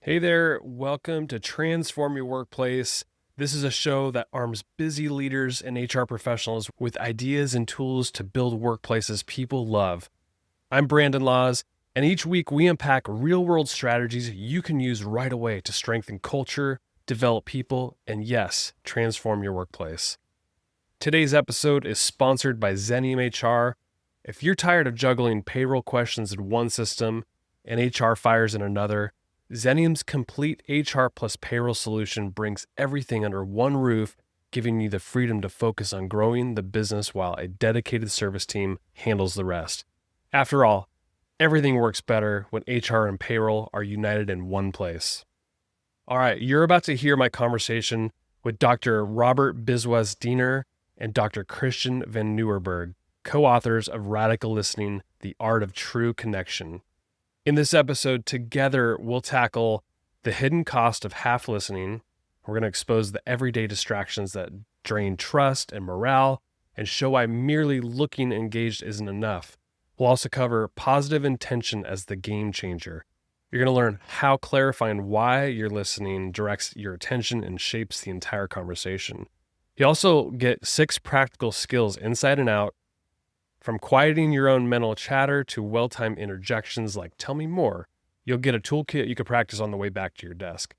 Hey there, welcome to Transform Your Workplace. This is a show that arms busy leaders and HR professionals with ideas and tools to build workplaces people love. I'm Brandon Laws, and each week we unpack real-world strategies you can use right away to strengthen culture, develop people, and yes, transform your workplace. Today's episode is sponsored by Xenium HR. If you're tired of juggling payroll questions in one system and HR fires in another, Xenium's complete HR plus payroll solution brings everything under one roof, giving you the freedom to focus on growing the business while a dedicated service team handles the rest. After all, everything works better when HR and payroll are united in one place. All right, you're about to hear my conversation with Dr. Robert Biswas-Diener and Dr. Christian van Nieuwerburgh, co-authors of Radical Listening, The Art of True Connection. In this episode, together, we'll tackle the hidden cost of half listening. We're going to expose the everyday distractions that drain trust and morale and show why merely looking engaged isn't enough. We'll also cover positive intention as the game changer. You're going to learn how clarifying why you're listening directs your attention and shapes the entire conversation. You also get 6 practical skills inside and out, from quieting your own mental chatter to well-timed interjections like, tell me more. You'll get a toolkit you can practice on the way back to your desk.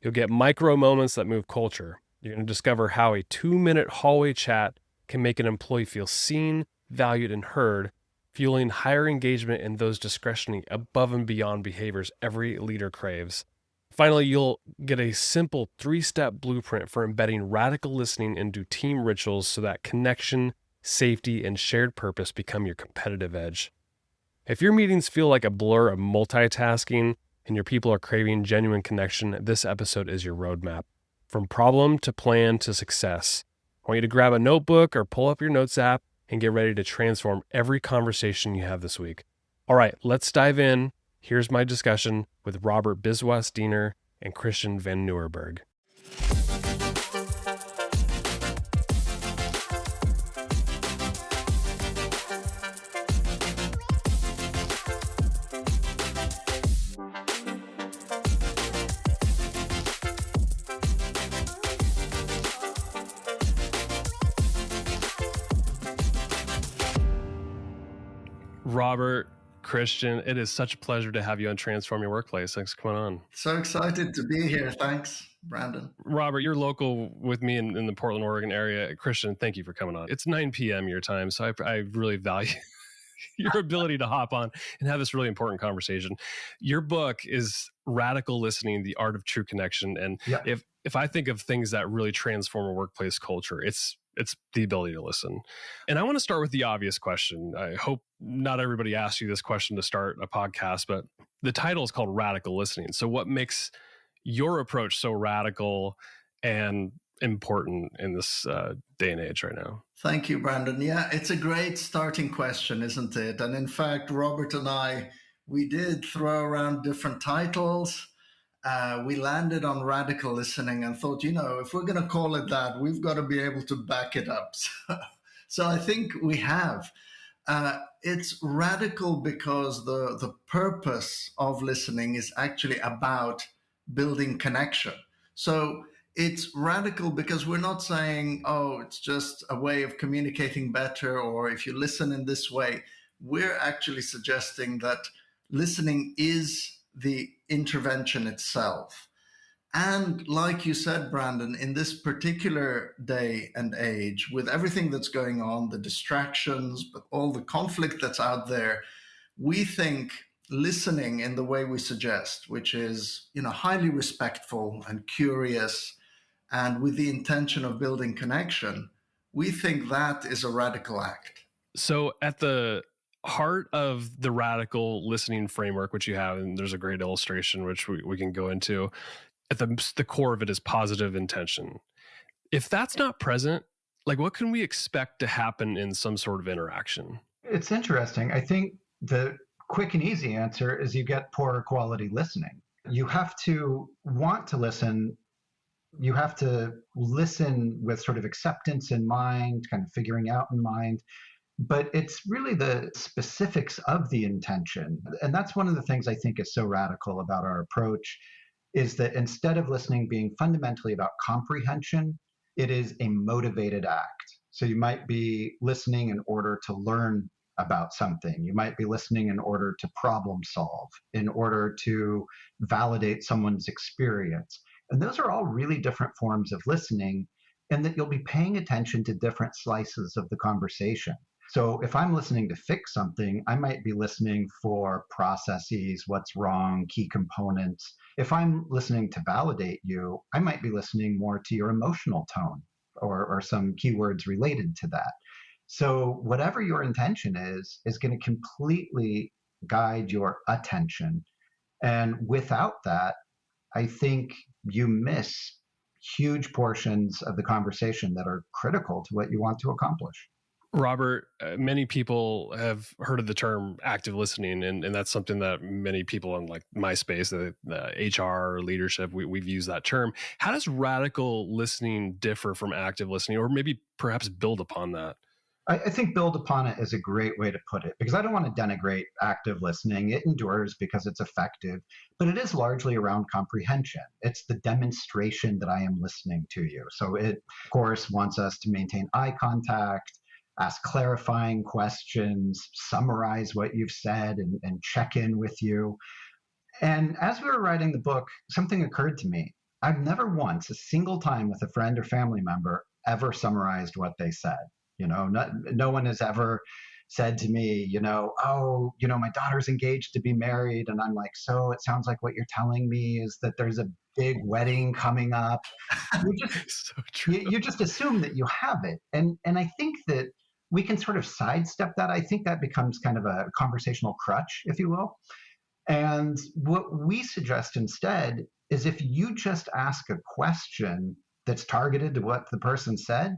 You'll get micro moments that move culture. You're going to discover how a 2-minute hallway chat can make an employee feel seen, valued, and heard, fueling higher engagement in those discretionary above and beyond behaviors every leader craves. Finally, you'll get a simple 3-step blueprint for embedding radical listening into team rituals so that connection, safety, and shared purpose become your competitive edge. If your meetings feel like a blur of multitasking and your people are craving genuine connection, this episode is your roadmap. From problem to plan to success. I want you to grab a notebook or pull up your notes app and get ready to transform every conversation you have this week. All right, let's dive in. Here's my discussion with Robert Biswas-Diener and Christian van Nieuwerburgh. Robert, Christian, it is such a pleasure to have you on Transform Your Workplace. Thanks for coming on. So excited to be here. Thanks, Brandon. Robert, you're local with me in the Portland, Oregon area. Christian, thank you for coming on. It's 9 p.m. your time, so I really value your ability to hop on and have this really important conversation. Your book is Radical Listening, The Art of True Connection. And if I think of things that really transform a workplace culture, it's the ability to listen. And I want to start with the obvious question. I hope not everybody asks you this question to start a podcast, but the title is called Radical Listening. So what makes your approach so radical and important in this day and age right now? Thank you, Brandon. Yeah, it's a great starting question, isn't it? And in fact, Robert and I, we did throw around different titles. We landed on radical listening and thought, if we're going to call it that, we've got to be able to back it up. So I think we have. It's radical because the purpose of listening is actually about building connection. So it's radical because we're not saying, oh, it's just a way of communicating better, or if you listen in this way. We're actually suggesting that listening is the intervention itself. And like you said, Brandon, in this particular day and age, with everything that's going on, the distractions, but all the conflict that's out there, we think listening in the way we suggest, which is, highly respectful and curious and with the intention of building connection, we think that is a radical act. So at the heart of the radical listening framework, which you have, and there's a great illustration which we can go into, at the core of it is positive intention. If that's not present, what can we expect to happen in some sort of interaction? It's interesting. I think the quick and easy answer is you get poorer quality listening. You have to want to listen. You have to listen with sort of acceptance in mind, kind of figuring out in mind. but it's really the specifics of the intention. And that's one of the things I think is so radical about our approach, is that instead of listening being fundamentally about comprehension, it is a motivated act. So you might be listening in order to learn about something. You might be listening in order to problem solve, in order to validate someone's experience. And those are all really different forms of listening, and that you'll be paying attention to different slices of the conversation. So if I'm listening to fix something, I might be listening for processes, what's wrong, key components. If I'm listening to validate you, I might be listening more to your emotional tone or some keywords related to that. So whatever your intention is going to completely guide your attention. And without that, I think you miss huge portions of the conversation that are critical to what you want to accomplish. Robert, many people have heard of the term active listening, and that's something that many people in like my space, the HR leadership, we've used that term. How does radical listening differ from active listening, or maybe perhaps build upon that? I think build upon it is a great way to put it, because I don't want to denigrate active listening. It endures because it's effective, but it is largely around comprehension. It's the demonstration that I am listening to you. So it, of course, wants us to maintain eye contact, ask clarifying questions, summarize what you've said, and check in with you. And as we were writing the book, something occurred to me. I've never once, a single time with a friend or family member, ever summarized what they said. No one has ever said to me, my daughter's engaged to be married. And I'm like, so it sounds like what you're telling me is that there's a big wedding coming up. So true. You just assume that you have it. And I think that we can sort of sidestep that. I think that becomes kind of a conversational crutch, if you will. And what we suggest instead is if you just ask a question that's targeted to what the person said,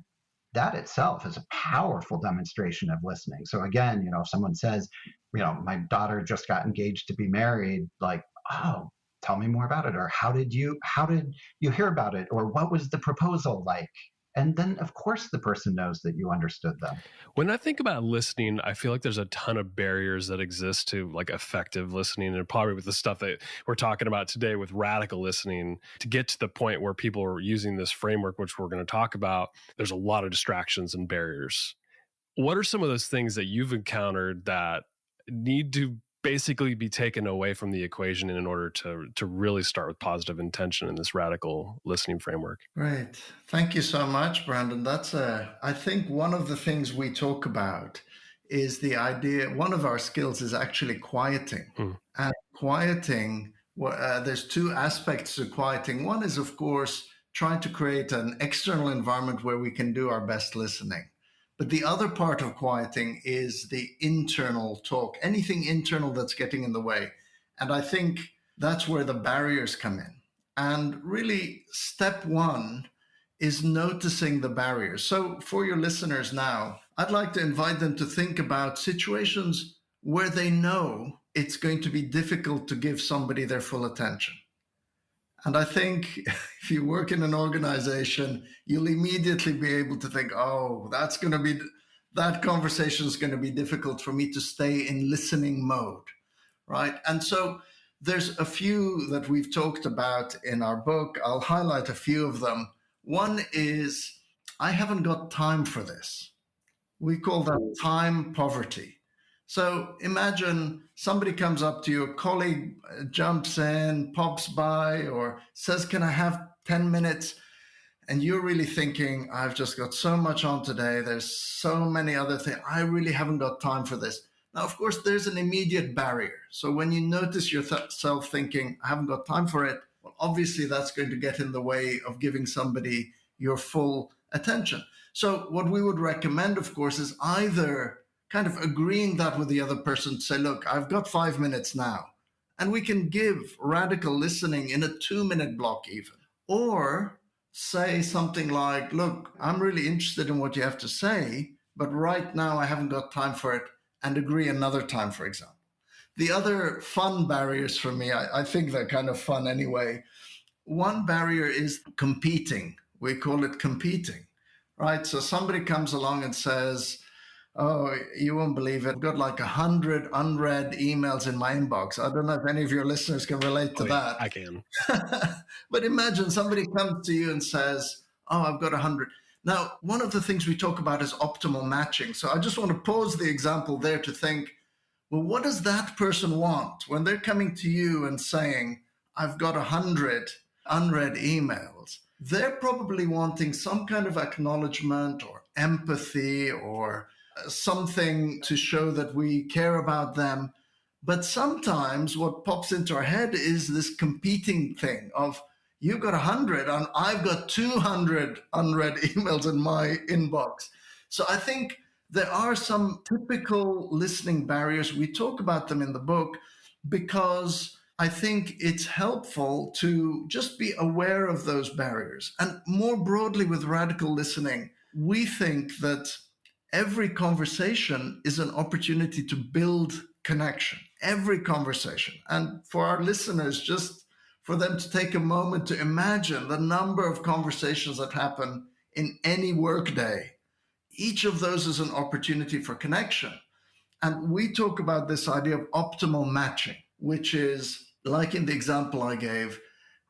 that itself is a powerful demonstration of listening. So again, if someone says, my daughter just got engaged to be married, like, oh, tell me more about it. Or how did you hear about it? Or what was the proposal like? And then, of course, the person knows that you understood them. When I think about listening, I feel like there's a ton of barriers that exist to like effective listening. And probably with the stuff that we're talking about today with radical listening, to get to the point where people are using this framework, which we're going to talk about, there's a lot of distractions and barriers. What are some of those things that you've encountered that need to basically be taken away from the equation in order to really start with positive intention in this radical listening framework? Great. Thank you so much, Brandon. I think one of the things we talk about is the idea, one of our skills is actually quieting. And quieting, there's two aspects to quieting. One is, of course, trying to create an external environment where we can do our best listening. But the other part of quieting is the internal talk, anything internal that's getting in the way. And I think that's where the barriers come in. And really, step one is noticing the barriers. So for your listeners now, I'd like to invite them to think about situations where they know it's going to be difficult to give somebody their full attention. And I think if you work in an organization, you'll immediately be able to think, oh, that conversation is going to be difficult for me to stay in listening mode, right? And so there's a few that we've talked about in our book. I'll highlight a few of them. One is, I haven't got time for this. We call that time poverty. So imagine somebody comes up to you, a colleague jumps in, pops by, or says, can I have 10 minutes? And you're really thinking, I've just got so much on today. There's so many other things. I really haven't got time for this. Now, of course, there's an immediate barrier. So when you notice yourself thinking, I haven't got time for it, well, obviously that's going to get in the way of giving somebody your full attention. So what we would recommend, of course, is either kind of agreeing that with the other person to say, look, I've got 5 minutes now, and we can give radical listening in a 2-minute block even. Or say something like, look, I'm really interested in what you have to say, but right now I haven't got time for it, and agree another time, for example. The other fun barriers for me, I think they're kind of fun anyway. One barrier is competing. We call it competing, right? So somebody comes along and says, Oh, you won't believe it. I've got like 100 unread emails in my inbox. I don't know if any of your listeners can relate to Oh, yeah, that. I can. But imagine somebody comes to you and says, oh, I've got 100. Now, one of the things we talk about is optimal matching. So I just want to pause the example there to think, well, what does that person want when they're coming to you and saying, I've got 100 unread emails? They're probably wanting some kind of acknowledgement or empathy or something to show that we care about them. But sometimes what pops into our head is this competing thing of, you've got 100 and I've got 200 unread emails in my inbox. So I think there are some typical listening barriers. We talk about them in the book because I think it's helpful to just be aware of those barriers. And more broadly with radical listening, we think that every conversation is an opportunity to build connection. Every conversation. And for our listeners, just for them to take a moment to imagine the number of conversations that happen in any workday. Each of those is an opportunity for connection. And we talk about this idea of optimal matching, which is like in the example I gave,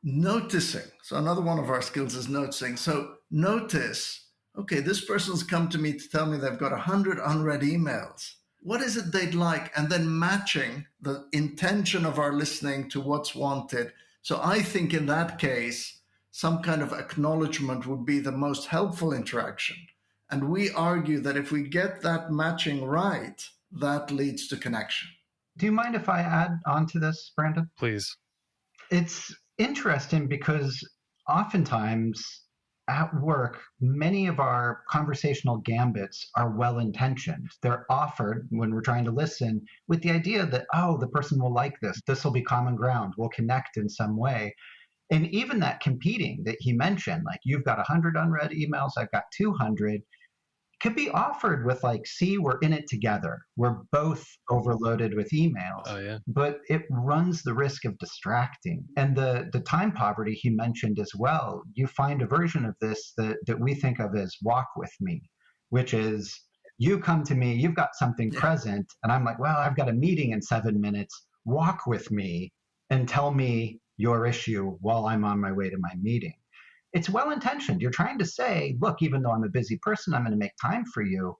noticing. So another one of our skills is noticing. So notice, okay, this person's come to me to tell me they've got 100 unread emails. What is it they'd like? And then matching the intention of our listening to what's wanted. So I think in that case, some kind of acknowledgement would be the most helpful interaction. And we argue that if we get that matching right, that leads to connection. Do you mind if I add on to this, Brandon? Please. It's interesting because oftentimes at work, many of our conversational gambits are well-intentioned. They're offered when we're trying to listen with the idea that, oh, the person will like this. This will be common ground. We'll connect in some way. And even that competing that he mentioned, like you've got 100 unread emails, I've got 200, could be offered with like, see, we're in it together. We're both overloaded with emails. Oh, yeah. But it runs the risk of distracting. And the time poverty he mentioned as well, you find a version of this that we think of as walk with me, which is you come to me, you've got something present, and I'm like, well, I've got a meeting in 7 minutes. Walk with me and tell me your issue while I'm on my way to my meeting. It's well-intentioned. You're trying to say, look, even though I'm a busy person, I'm going to make time for you.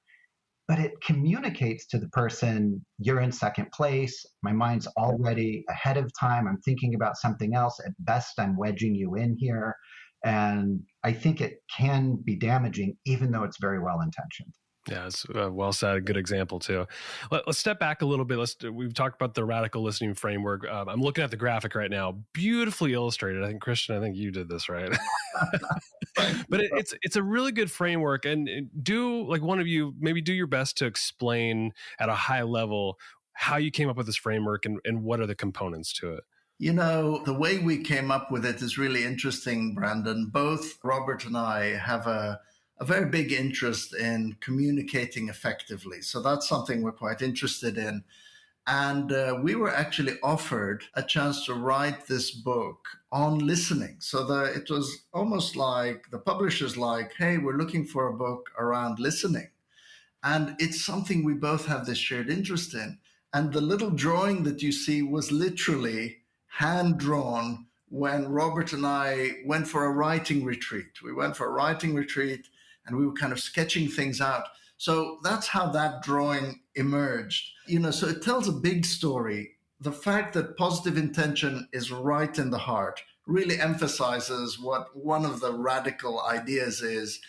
But it communicates to the person, you're in second place. My mind's already ahead of time. I'm thinking about something else. At best, I'm wedging you in here. And I think it can be damaging, even though it's very well-intentioned. Yeah, it's well said. A good example too. Let's step back a little bit. We've talked about the radical listening framework. I'm looking at the graphic right now, beautifully illustrated. I think Christian, I think you did this right. But it's a really good framework. And do like one of you maybe do your best to explain at a high level how you came up with this framework and what are the components to it. You know, the way we came up with it is really interesting, Brandon. Both Robert and I have a very big interest in communicating effectively. So that's something we're quite interested in. And we were actually offered a chance to write this book on listening. So it was almost like the publisher's like, hey, we're looking for a book around listening. And it's something we both have this shared interest in. And the little drawing that you see was literally hand drawn when Robert and I went for a writing retreat. We went for a writing retreat and we were kind of sketching things out. So that's how that drawing emerged. You know, so it tells a big story. The fact that positive intention is right in the heart really emphasizes what one of the radical ideas is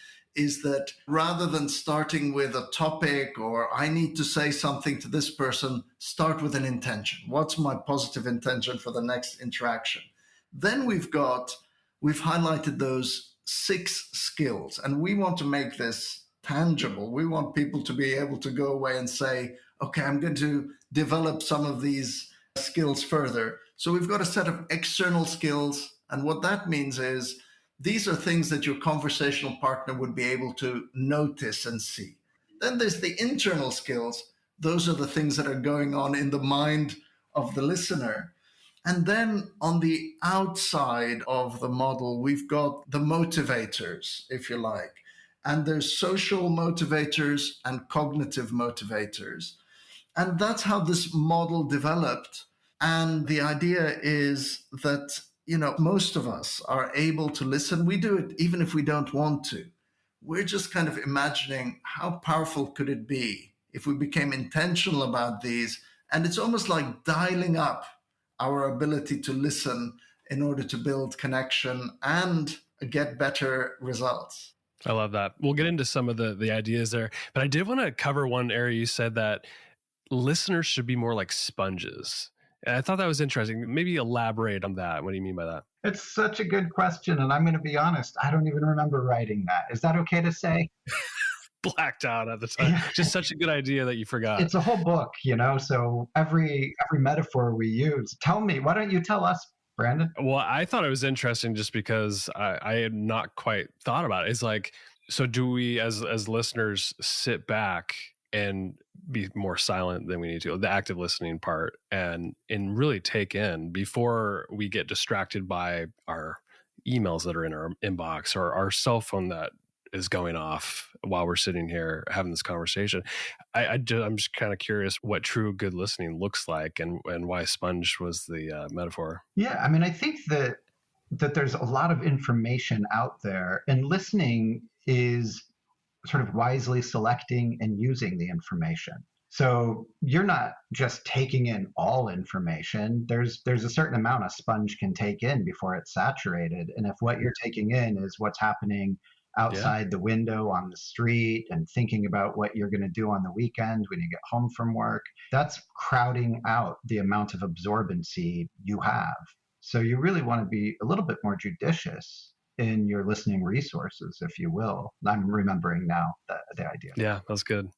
that rather than starting with a topic or I need to say something to this person, start with an intention. What's my positive intention for the next interaction? Then we've highlighted those 6 skills, and we want to make this tangible. We want people to be able to go away and say, okay, I'm going to develop some of these skills further. So we've got a set of external skills. And what that means is these are things that your conversational partner would be able to notice and see. Then there's the internal skills. Those are the things that are going on in the mind of the listener. And then on the outside of the model, we've got the motivators, if you like. And there's social motivators and cognitive motivators. And that's how this model developed. And the idea is that, most of us are able to listen. We do it even if we don't want to. We're just kind of imagining how powerful could it be if we became intentional about these. And it's almost like dialing up our ability to listen in order to build connection and get better results. I love that. We'll get into some of the ideas there, but I did want to cover one area. You said that listeners should be more like sponges. And I thought that was interesting. Maybe elaborate on that. What do you mean by that? It's such a good question. And I'm going to be honest, I don't even remember writing that. Is that okay to say? Blacked out at the time. Just such a good idea that you forgot. It's a whole book, so every metaphor we use. Tell me, why don't you tell us, Brandon? Well, I thought it was interesting just because I had not quite thought about it. It's like, so do we as listeners sit back and be more silent than we need to, the active listening part, and really take in before we get distracted by our emails that are in our inbox or our cell phone that is going off while we're sitting here having this conversation. I'm just kind of curious what true good listening looks like and why sponge was the metaphor. Yeah, I mean, I think that there's a lot of information out there, and listening is sort of wisely selecting and using the information. So you're not just taking in all information. There's a certain amount a sponge can take in before it's saturated. And if what you're taking in is what's happening outside the window on the street and thinking about what you're going to do on the weekend when you get home from work, that's crowding out the amount of absorbency you have. So you really want to be a little bit more judicious in your listening resources, if you will. I'm remembering now the idea. Yeah, that's good.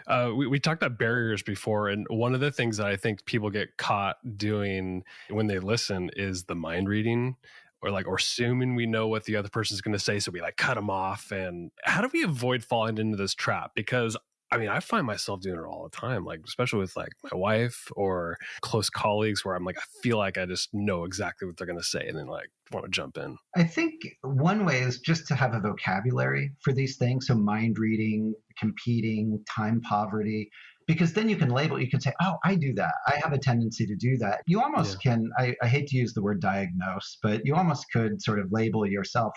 We talked about barriers before, and one of the things that I think people get caught doing when they listen is the mind reading, or assuming we know what the other person's going to say, so we cut them off. And how do we avoid falling into this trap? Because I find myself doing it all the time, especially with my wife or close colleagues, where I feel like I just know exactly what they're going to say, and then want to jump in. I think one way is just to have a vocabulary for these things. So mind reading, competing, time poverty, because then you can label, you can say, oh, I do that. I have a tendency to do that. You almost can, I hate to use the word diagnose, but you almost could sort of label yourself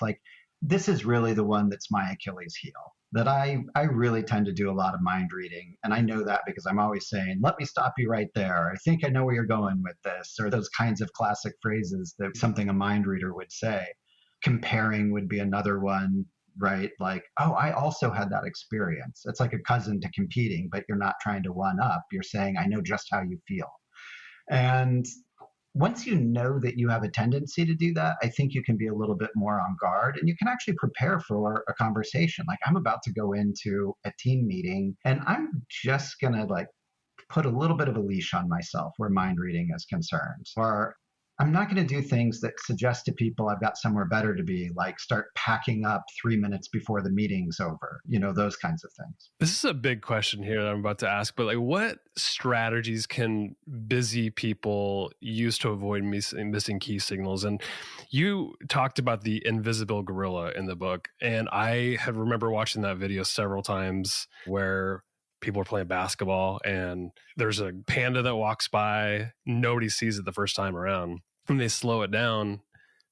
this is really the one that's my Achilles heel. That I really tend to do a lot of mind reading. And I know that because I'm always saying, let me stop you right there. I think I know where you're going with this, or those kinds of classic phrases that something a mind reader would say. Comparing would be another one, right? Oh, I also had that experience. It's like a cousin to competing, but you're not trying to one up. You're saying, I know just how you feel. And once you know that you have a tendency to do that, I think you can be a little bit more on guard, and you can actually prepare for a conversation. I'm about to go into a team meeting and I'm just going to put a little bit of a leash on myself where mind reading is concerned. Or I'm not going to do things that suggest to people I've got somewhere better to be, start packing up 3 minutes before the meeting's over, those kinds of things. This is a big question here that I'm about to ask, but what strategies can busy people use to avoid missing key signals? And you talked about the invisible gorilla in the book, and I have remember watching that video several times where people are playing basketball and there's a panda that walks by. Nobody sees it the first time around. And they slow it down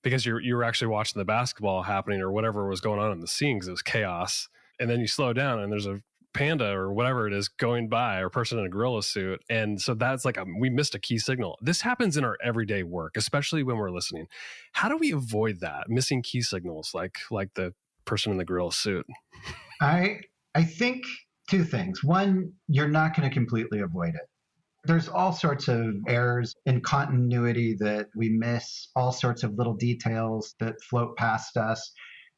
because you're actually watching the basketball happening or whatever was going on in the scene because it was chaos. And then you slow down and there's a panda or whatever it is going by, or a person in a gorilla suit. And so that's we missed a key signal. This happens in our everyday work, especially when we're listening. How do we avoid that, missing key signals like the person in the gorilla suit? I think two things. One, you're not going to completely avoid it. There's all sorts of errors in continuity that we miss, all sorts of little details that float past us.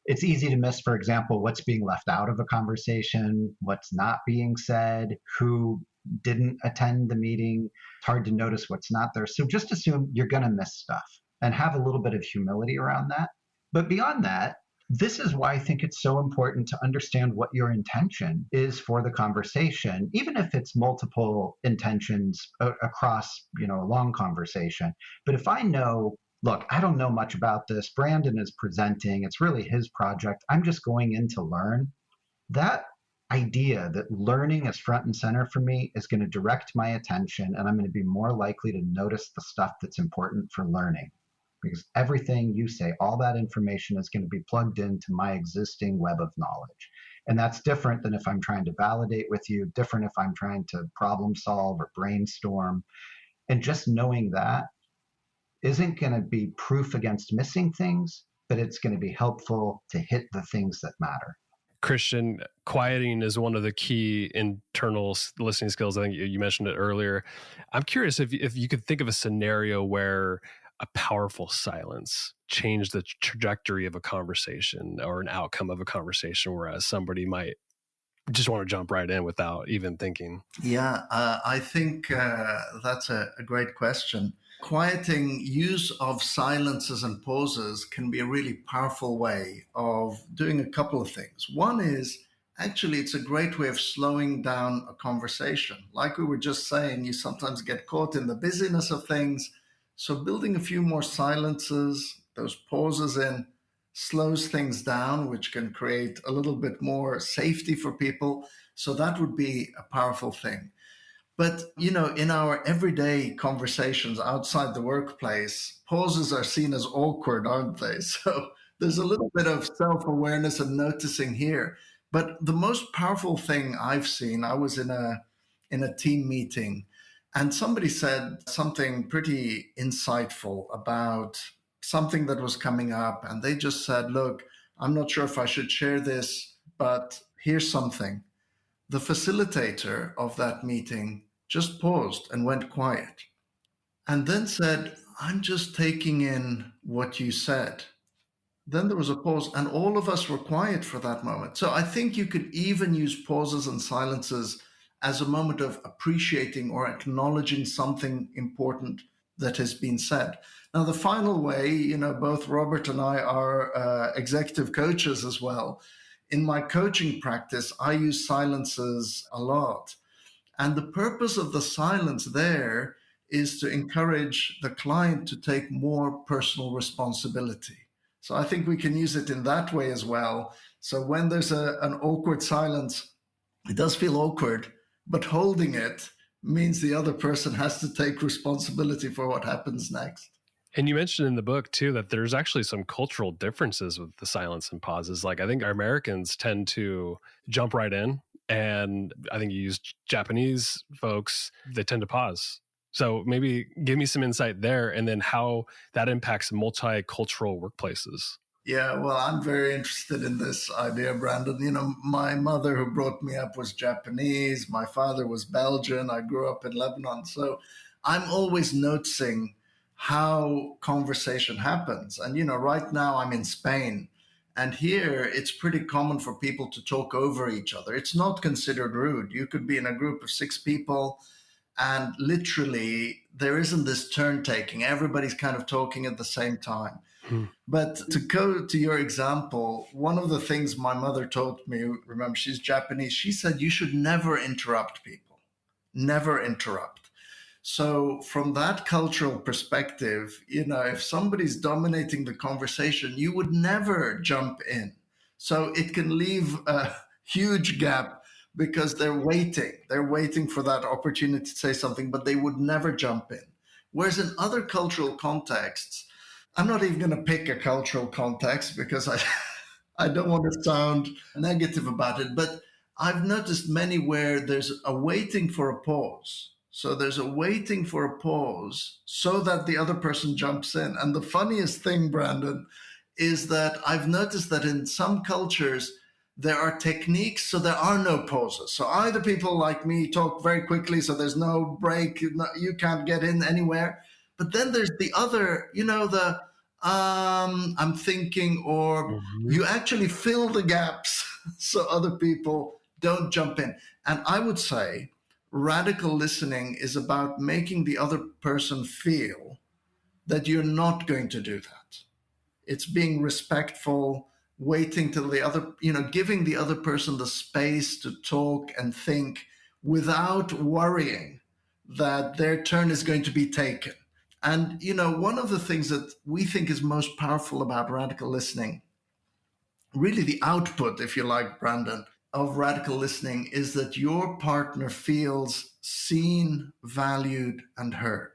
It's easy to miss, for example, what's being left out of a conversation, what's not being said, who didn't attend the meeting. It's hard to notice what's not there. So just assume you're going to miss stuff and have a little bit of humility around that. But beyond that, this is why I think it's so important to understand what your intention is for the conversation, even if it's multiple intentions across, a long conversation. But if I know, look, I don't know much about this, Brandon is presenting, it's really his project, I'm just going in to learn, That idea that learning is front and center for me is going to direct my attention, and I'm going to be more likely to notice the stuff that's important for learning. Because everything you say, all that information is going to be plugged into my existing web of knowledge. And that's different than if I'm trying to validate with you, different if I'm trying to problem solve or brainstorm. And just knowing that isn't going to be proof against missing things, but it's going to be helpful to hit the things that matter. Christian, quieting is one of the key internal listening skills. I think you mentioned it earlier. I'm curious if you could think of a scenario where a powerful silence changed the trajectory of a conversation or an outcome of a conversation, whereas somebody might just want to jump right in without even thinking. Yeah, I think that's a great question. Quieting, use of silences and pauses can be a really powerful way of doing a couple of things. One is actually it's a great way of slowing down a conversation. Like we were just saying, you sometimes get caught in the busyness of things. So building a few more silences, those pauses in, slows things down, which can create a little bit more safety for people. So that would be a powerful thing. But, in our everyday conversations outside the workplace, pauses are seen as awkward, aren't they? So there's a little bit of self-awareness and noticing here. But the most powerful thing I've seen, I was in a team meeting, and somebody said something pretty insightful about something that was coming up. And they just said, look, I'm not sure if I should share this, but here's something. The facilitator of that meeting just paused and went quiet and then said, I'm just taking in what you said. Then there was a pause and all of us were quiet for that moment. So I think you could even use pauses and silences as a moment of appreciating or acknowledging something important that has been said. Now, the final way, both Robert and I are executive coaches as well. In my coaching practice, I use silences a lot. And the purpose of the silence there is to encourage the client to take more personal responsibility. So I think we can use it in that way as well. So when there's an awkward silence, it does feel awkward, but holding it means the other person has to take responsibility for what happens next. And you mentioned in the book too that there's actually some cultural differences with the silence and pauses. Like I think our Americans tend to jump right in, and I think you use Japanese folks, they tend to pause. So maybe give me some insight there, and then how that impacts multicultural workplaces. Yeah, well, I'm very interested in this idea, Brandon. My mother who brought me up was Japanese. My father was Belgian. I grew up in Lebanon. So I'm always noticing how conversation happens. And, right now I'm in Spain. And here it's pretty common for people to talk over each other. It's not considered rude. You could be in a group of 6 people and literally there isn't this turn taking. Everybody's kind of talking at the same time. But to go to your example, one of the things my mother taught me, remember, she's Japanese, she said, you should never interrupt people, never interrupt. So from that cultural perspective, if somebody's dominating the conversation, you would never jump in. So it can leave a huge gap because they're waiting for that opportunity to say something, but they would never jump in. Whereas in other cultural contexts, I'm not even going to pick a cultural context because I don't want to sound negative about it, but I've noticed many where there's a waiting for a pause. So there's a waiting for a pause so that the other person jumps in. And the funniest thing, Brandon, is that I've noticed that in some cultures, there are techniques, so there are no pauses. So either people like me talk very quickly, so there's no break, you can't get in anywhere. But then there's the other, I'm thinking, or you actually fill the gaps so other people don't jump in. And I would say radical listening is about making the other person feel that you're not going to do that. It's being respectful, waiting till the other, giving the other person the space to talk and think without worrying that their turn is going to be taken. And, one of the things that we think is most powerful about radical listening, really the output, if you like, Brandon, of radical listening is that your partner feels seen, valued, and heard.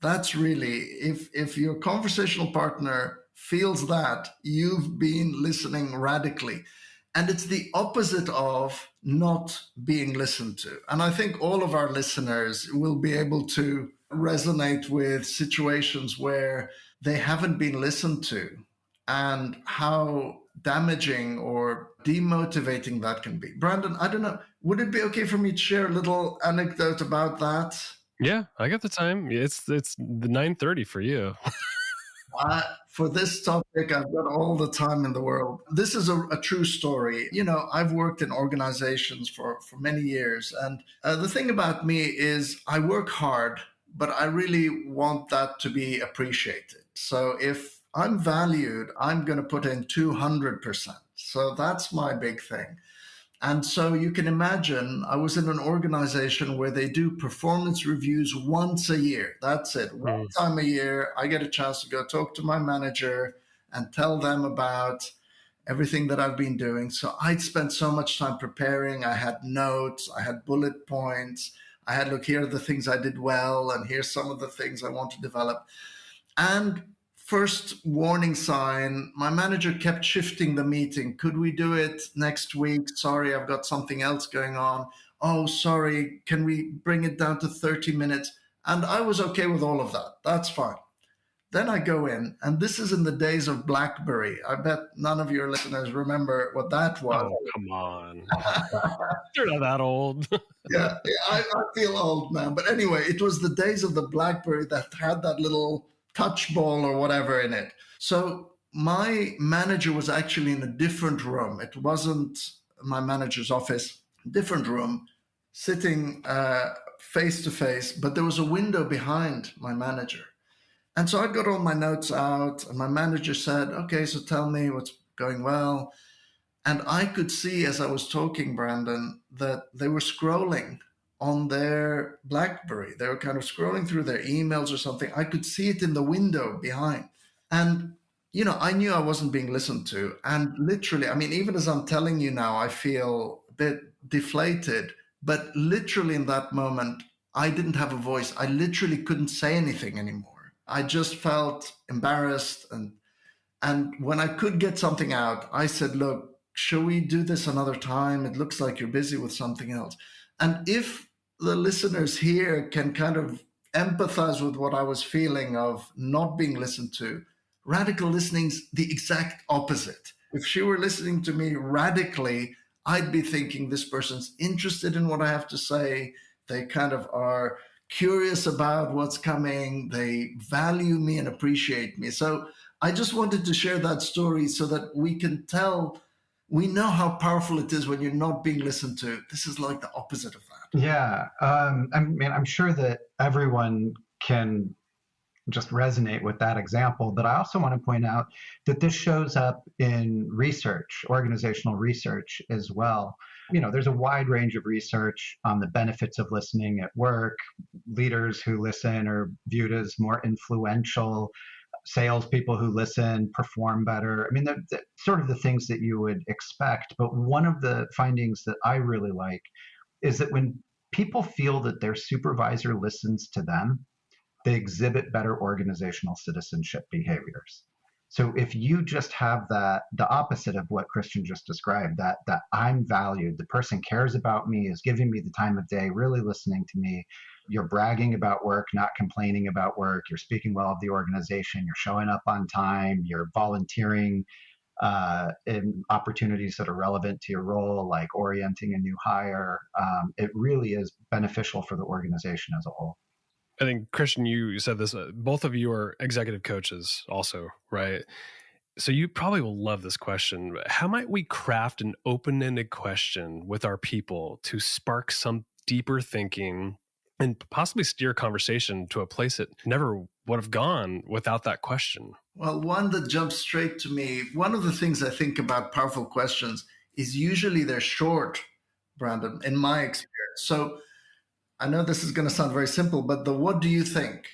That's really, if your conversational partner feels that, you've been listening radically. And it's the opposite of not being listened to. And I think all of our listeners will be able to resonate with situations where they haven't been listened to and how damaging or demotivating that can be. Brandon, I don't know, would it be okay for me to share a little anecdote about that? Yeah, I got the time. It's the 9:30 for you. For this topic, I've got all the time in the world. This is a true story. You know, I've worked in organizations for many years. And the thing about me is I work hard, but I really want that to be appreciated. So if I'm valued, I'm going to put in 200%. So that's my big thing. And so you can imagine I was in an organization where they do performance reviews once a year. That's it. One time a year, I get a chance to go talk to my manager and tell them about everything that I've been doing. So I'd spent so much time preparing. I had notes, I had bullet points. I had, look, here are the things I did well, and here's some of the things I want to develop. And first warning sign, my manager kept shifting the meeting. Could we do it next week? Sorry, I've got something else going on. Oh, sorry, can we bring it down to 30 minutes? And I was okay with all of that. That's fine. Then I go in, and this is in the days of BlackBerry. I bet none of your listeners remember what that was. Oh, come on. You're not that old. Yeah, I feel old now. But anyway, it was the days of the BlackBerry that had that little touch ball or whatever in it. So my manager was actually in a different room. It wasn't my manager's office, different room, sitting face to face, but there was a window behind my manager. And so I got all my notes out, and my manager said, okay, so tell me what's going well. And I could see as I was talking, Brandon, that they were scrolling on their BlackBerry. They were kind of scrolling through their emails or something. I could see it in the window behind. And, you know, I knew I wasn't being listened to. And literally, I mean, even as I'm telling you now, I feel a bit deflated. But literally in that moment, I didn't have a voice. I literally couldn't say anything anymore. I just felt embarrassed. And when I could get something out, I said, look, shall we do this another time? It looks like you're busy with something else. And if the listeners here can kind of empathize with what I was feeling of not being listened to, radical listening's the exact opposite. If she were listening to me radically, I'd be thinking this person's interested in what I have to say. They kind of are curious about what's coming. They value me and appreciate me. So I just wanted to share that story so that we can tell. We know how powerful it is when you're not being listened to. This is like the opposite of that. Yeah. I mean, I'm sure that everyone can just resonate with that example, but I also want to point out that this shows up in research, organizational research as well. You know, there's a wide range of research on the benefits of listening at work. Leaders who listen are viewed as more influential. Salespeople who listen perform better. I mean, they're sort of the things that you would expect. But one of the findings that I really like is that when people feel that their supervisor listens to them, they exhibit better organizational citizenship behaviors. So if you just have that, the opposite of what Christian just described, that I'm valued, the person cares about me, is giving me the time of day, really listening to me, you're bragging about work, not complaining about work, you're speaking well of the organization, you're showing up on time, you're volunteering in opportunities that are relevant to your role, like orienting a new hire, it really is beneficial for the organization as a whole. I think, Christian, you said this, both of you are executive coaches also, right? So you probably will love this question. How might we craft an open-ended question with our people to spark some deeper thinking and possibly steer conversation to a place it never would have gone without that question? Well, one that jumps straight to me, one of the things I think about powerful questions is usually they're short, Brandon, in my experience. So I know this is going to sound very simple, but the what do you think?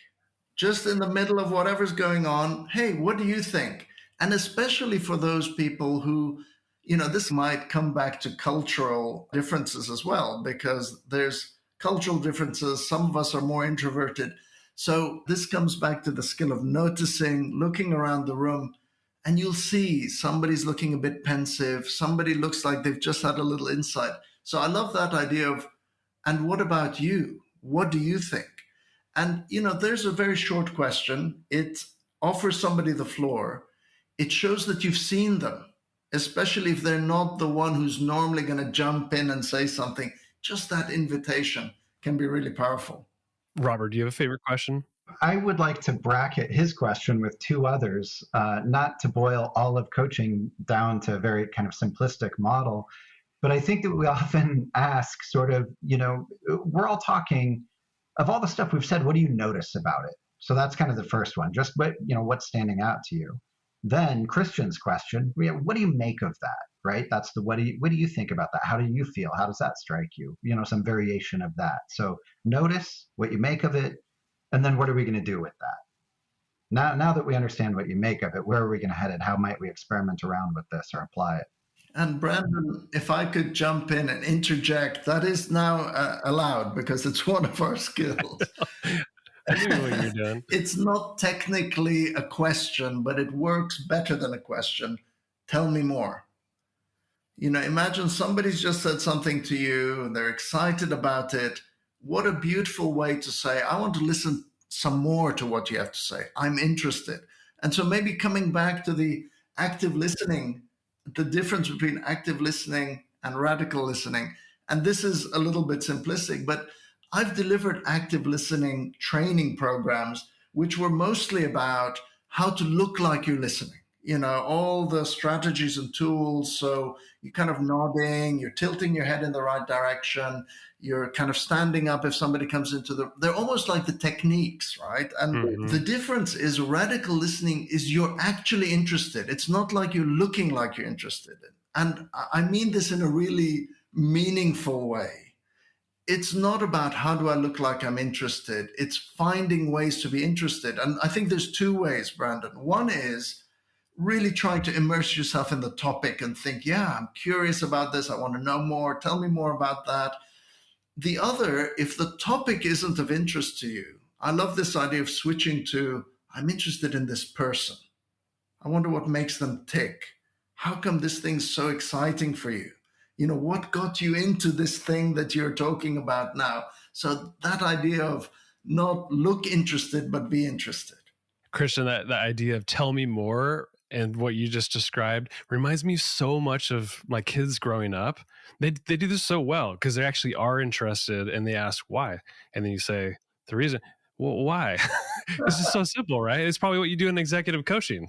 Just in the middle of whatever's going on, hey, what do you think? And especially for those people who This might come back to cultural differences as well, because there's cultural differences. Some of us are more introverted. So this comes back to the skill of noticing, looking around the room, and you'll see somebody's looking a bit pensive. Somebody looks like they've just had a little insight. So I love that idea of, and what about you? What do you think? And, there's a very short question. It offers somebody the floor. It shows that you've seen them, especially if they're not the one who's normally going to jump in and say something. Just that invitation can be really powerful. Robert, do you have a favorite question? I would like to bracket his question with two others, not to boil all of coaching down to a very kind of simplistic model, but I think that we often ask sort of, we're all talking of all the stuff we've said, what do you notice about it? So that's kind of the first one, just what's standing out to you. Then Christian's question, what do you make of that, right? That's what do you think about that? How do you feel? How does that strike you? Some variation of that. So notice what you make of it, and then what are we going to do with that? Now that we understand what you make of it, where are we going to head it? How might we experiment around with this or apply it? And Brandon, if I could jump in and interject, that is now allowed because it's one of our skills. I knew what you're doing. It's not technically a question, but it works better than a question. Tell me more. Imagine somebody's just said something to you and they're excited about it. What a beautiful way to say, I want to listen some more to what you have to say. I'm interested. And so maybe coming back to the active listening, the difference between active listening and radical listening. And this is a little bit simplistic, but I've delivered active listening training programs, which were mostly about how to look like you're listening. All the strategies and tools. So you're kind of nodding, you're tilting your head in the right direction, you're kind of standing up if somebody comes they're almost like the techniques, right? And the difference is radical listening is you're actually interested. It's not like you're looking like you're interested. And I mean this in a really meaningful way. It's not about how do I look like I'm interested. It's finding ways to be interested. And I think there's two ways, Brandon. One is really trying to immerse yourself in the topic and think, yeah, I'm curious about this. I want to know more. Tell me more about that. The other, if the topic isn't of interest to you, I love this idea of switching to, I'm interested in this person. I wonder what makes them tick. How come this thing's so exciting for you? What got you into this thing that you're talking about now? So that idea of not look interested, but be interested. Christian, that idea of tell me more and what you just described reminds me so much of my kids growing up. They do this so well because they actually are interested and they ask why. And then you say, the reason, well, why? This is so simple, right? It's probably what you do in executive coaching.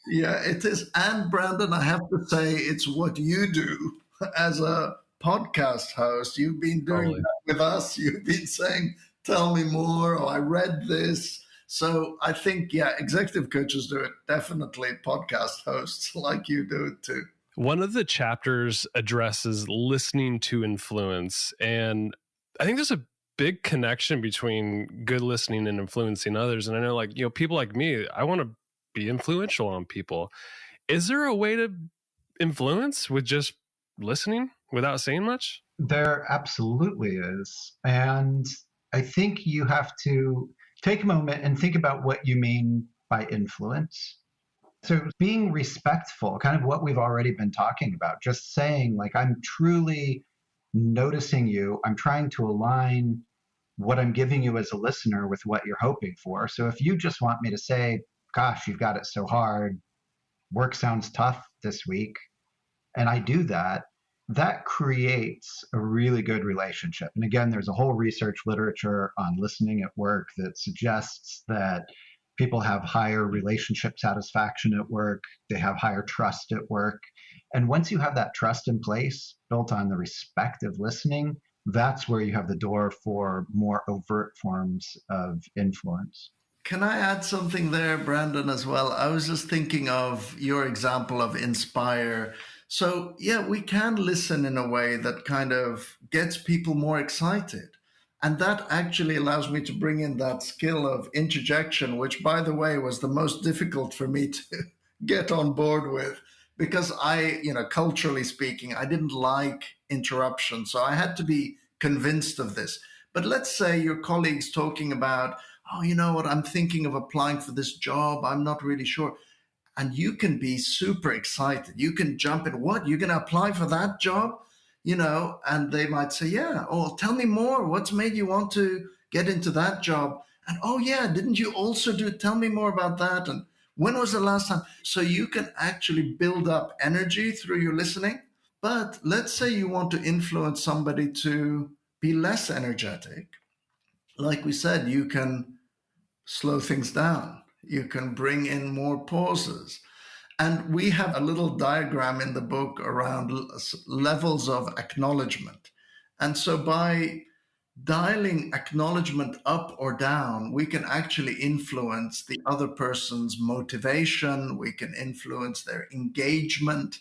Yeah, it is. And Brandon, I have to say, it's what you do as a podcast host. You've been doing that with us. You've been saying, tell me more, or I read this. So I think, executive coaches do it. Definitely podcast hosts like you do it too. One of the chapters addresses listening to influence. And I think there's a big connection between good listening and influencing others. And I know people like me, I want to be influential on people. Is there a way to influence with just listening without saying much? There absolutely is. And I think you have to take a moment and think about what you mean by influence. So being respectful, kind of what we've already been talking about, just saying I'm truly noticing you. I'm trying to align what I'm giving you as a listener with what you're hoping for. So if you just want me to say, gosh, you've got it so hard, work sounds tough this week, and I do that, that creates a really good relationship. And again, there's a whole research literature on listening at work that suggests that people have higher relationship satisfaction at work. They have higher trust at work. And once you have that trust in place, built on the respect of listening, that's where you have the door for more overt forms of influence. Can I add something there, Brandon, as well? I was just thinking of your example of inspire. So, we can listen in a way that kind of gets people more excited. And that actually allows me to bring in that skill of interjection, which, by the way, was the most difficult for me to get on board with. because culturally speaking, I didn't like interruption. So I had to be convinced of this. But let's say your colleague's talking about, oh, you know what, I'm thinking of applying for this job. I'm not really sure. And you can be super excited. You can jump in. What? You're going to apply for that job? And they might say, yeah. Oh, tell me more. What's made you want to get into that job? And oh, yeah, didn't you also tell me more about that? And when was the last time? So you can actually build up energy through your listening. But let's say you want to influence somebody to be less energetic. Like we said, you can slow things down. You can bring in more pauses. And we have a little diagram in the book around levels of acknowledgement. And so by dialing acknowledgement up or down, we can actually influence the other person's motivation. We can influence their engagement.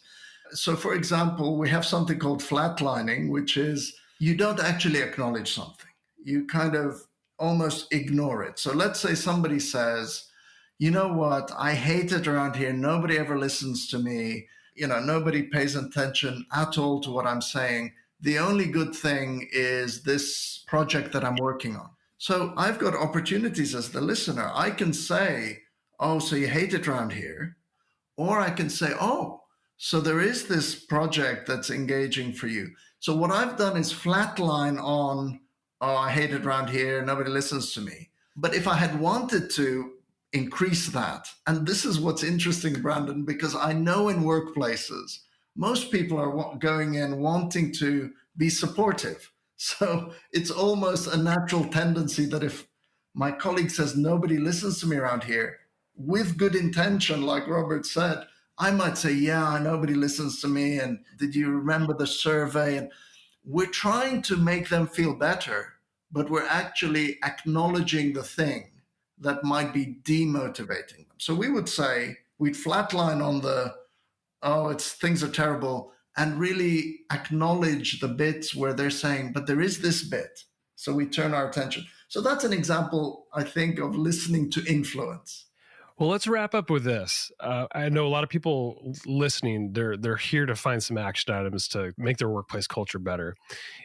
So, for example, we have something called flatlining, which is you don't actually acknowledge something. You kind of almost ignore it. So let's say somebody says, you know what, I hate it around here. Nobody ever listens to me. Nobody pays attention at all to what I'm saying. The only good thing is this project that I'm working on. So I've got opportunities as the listener. I can say, oh, so you hate it around here. Or I can say, oh, so there is this project that's engaging for you. So what I've done is flatline on, oh, I hate it around here. Nobody listens to me. But if I had wanted to increase that, and this is what's interesting, Brandon, because I know in workplaces, most people are going in wanting to be supportive. So it's almost a natural tendency that if my colleague says, nobody listens to me around here, with good intention, like Robert said, I might say, yeah, nobody listens to me. And did you remember the survey? And we're trying to make them feel better, but we're actually acknowledging the thing that might be demotivating them. So we would say, we'd flatline on the, oh, things are terrible, and really acknowledge the bits where they're saying, but there is this bit. So we turn our attention. So that's an example, I think, of listening to influence. Well, let's wrap up with this. I know a lot of people listening, they're here to find some action items to make their workplace culture better.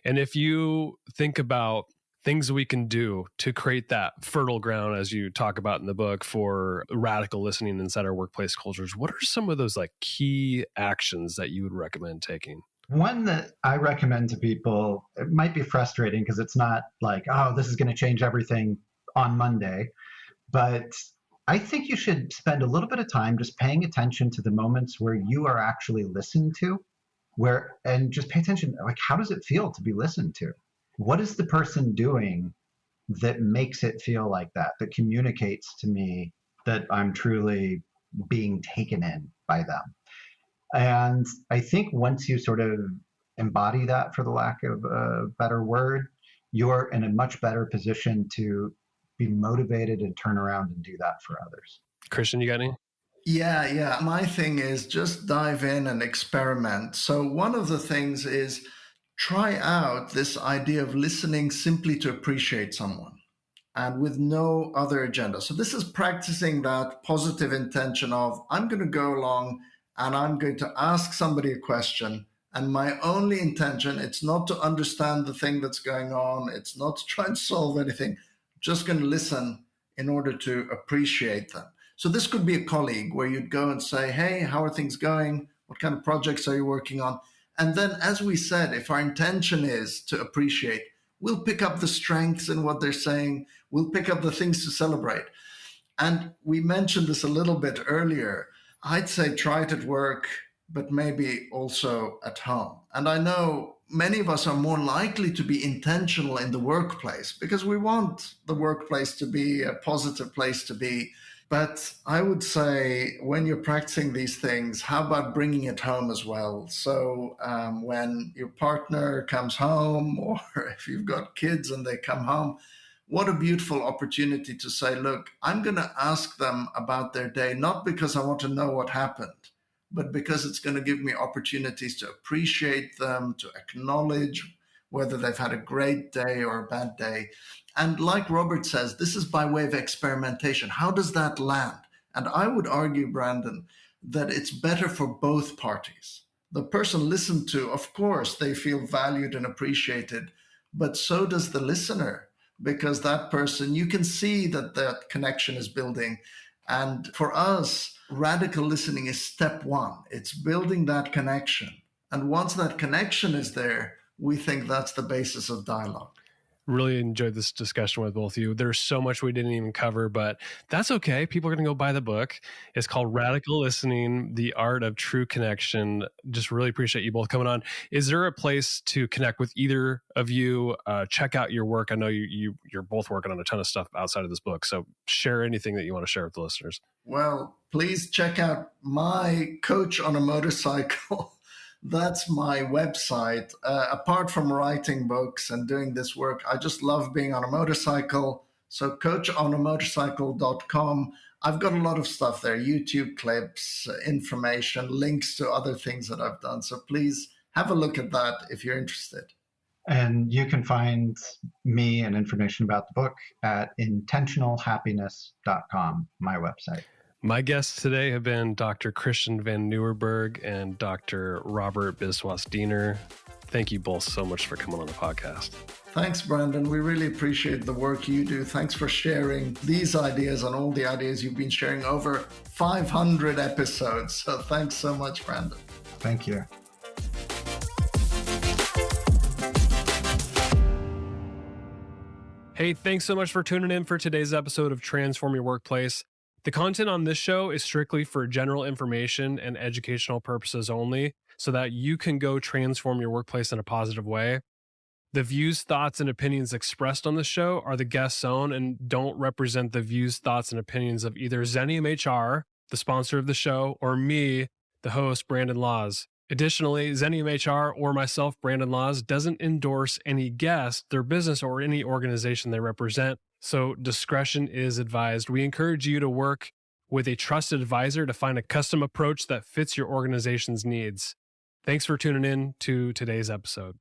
And if you think about things we can do to create that fertile ground, as you talk about in the book, for radical listening inside our workplace cultures, what are some of those key actions that you would recommend taking? One that I recommend to people, it might be frustrating because it's not like, oh, this is going to change everything on Monday, but I think you should spend a little bit of time just paying attention to the moments where you are actually listened to, and just pay attention, like, how does it feel to be listened to? What is the person doing that makes it feel like that communicates to me that I'm truly being taken in by them? And I think once you sort of embody that, for the lack of a better word, you're in a much better position to be motivated and turn around and do that for others. Christian, you got any? Yeah. My thing is just dive in and experiment. So one of the things is try out this idea of listening simply to appreciate someone and with no other agenda. So this is practicing that positive intention of, I'm going to go along and I'm going to ask somebody a question. And my only intention, it's not to understand the thing that's going on. It's not to try and solve anything. Just going to listen in order to appreciate them. So this could be a colleague where you'd go and say, hey, how are things going? What kind of projects are you working on? And then, as we said, if our intention is to appreciate, we'll pick up the strengths in what they're saying. We'll pick up the things to celebrate. And we mentioned this a little bit earlier. I'd say try it at work, but maybe also at home. And I know many of us are more likely to be intentional in the workplace because we want the workplace to be a positive place to be. But I would say when you're practicing these things, how about bringing it home as well? So when your partner comes home, or if you've got kids and they come home, what a beautiful opportunity to say, look, I'm going to ask them about their day, not because I want to know what happened, but because it's going to give me opportunities to appreciate them, to acknowledge whether they've had a great day or a bad day. And like Robert says, this is by way of experimentation. How does that land? And I would argue, Brandon, that it's better for both parties. The person listened to, of course, they feel valued and appreciated, but so does the listener, because that person, you can see that that connection is building. And for us, radical listening is step one. It's building that connection. And once that connection is there, we think that's the basis of dialogue. Really enjoyed this discussion with both of you. There's so much we didn't even cover, but that's okay. People are going to go buy the book. It's called Radical Listening, The Art of True Connection. Just really appreciate you both coming on. Is there a place to connect with either of you? Check out your work. I know you're both working on a ton of stuff outside of this book. So share anything that you want to share with the listeners. Well, please check out my Coach on a Motorcycle. That's my website. Apart from writing books and doing this work, I just love being on a motorcycle. So coachonamotorcycle.com. I've got a lot of stuff there, YouTube clips, information, links to other things that I've done. So please have a look at that if you're interested. And you can find me and information about the book at intentionalhappiness.com, my website. My guests today have been Dr. Christian van Nieuwerburgh and Dr. Robert Biswas-Diener. Thank you both so much for coming on the podcast. Thanks, Brandon. We really appreciate the work you do. Thanks for sharing these ideas and all the ideas you've been sharing over 500 episodes. So thanks so much, Brandon. Thank you. Hey, thanks so much for tuning in for today's episode of Transform Your Workplace. The content on this show is strictly for general information and educational purposes only, so that you can go transform your workplace in a positive way. The views, thoughts, and opinions expressed on the show are the guest's own and don't represent the views, thoughts, and opinions of either Xenium HR, the sponsor of the show, or me, the host, Brandon Laws. Additionally, Xenium HR or myself, Brandon Laws, doesn't endorse any guest, their business, or any organization they represent. So discretion is advised. We encourage you to work with a trusted advisor to find a custom approach that fits your organization's needs. Thanks for tuning in to today's episode.